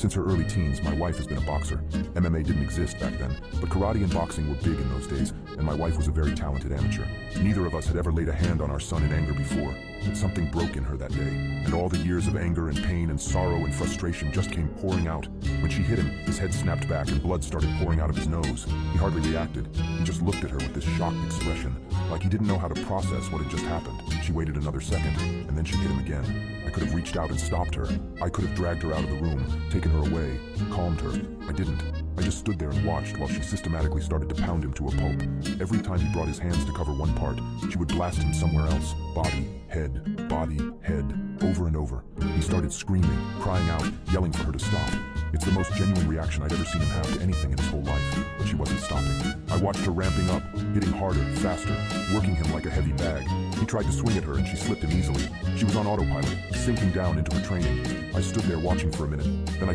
Since her early teens, my wife has been a boxer. MMA didn't exist back then, but karate and boxing were big in those days, and my wife was a very talented amateur. Neither of us had ever laid a hand on our son in anger before, but something broke in her that day, and all the years of anger and pain and sorrow and frustration just came pouring out. When she hit him, his head snapped back and blood started pouring out of his nose. He hardly reacted. He just looked at her with this shocked expression, like he didn't know how to process what had just happened. She waited another second, and then she hit him again. I could have reached out and stopped her. I could have dragged her out of the room, taken her away, calmed her. I didn't. I just stood there and watched while she systematically started to pound him to a pulp. Every time he brought his hands to cover one part, she would blast him somewhere else. Body, head, over and over. He started screaming, crying out, yelling for her to stop. It's the most genuine reaction I'd ever seen him have to anything in his whole life, but she wasn't stopping. I watched her ramping up, hitting harder, faster, working him like a heavy bag. He tried to swing at her and she slipped him easily. She was on autopilot, sinking down into her training. I stood there watching for a minute, then I